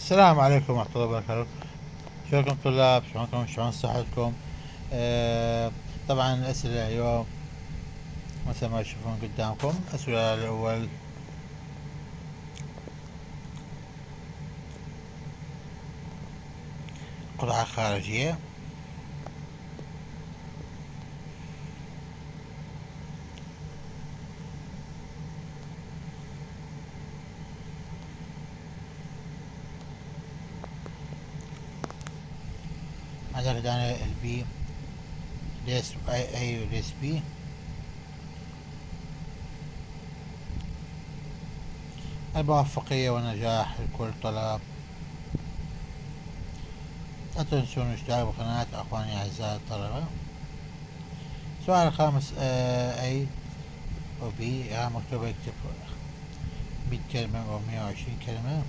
السلام عليكم ورحمة الله وبركاته. شلونكم طلاب؟ شلونكم؟ شلون صحتكم؟ آه طبعا الأسئلة اليوم مثل ما تشوفون قدامكم. السؤال الأول: قطعة خارجية عندك هنا البي ليس اي وليس بي. الموفقية والنجاح لكل طلاب. لا تنسون الاشتراك بالقناة أخواني أعزائي الطلبة. السؤال الخامس: اي وبي مكتوبة، يكتب 100 كلمة أو 120 كلمة.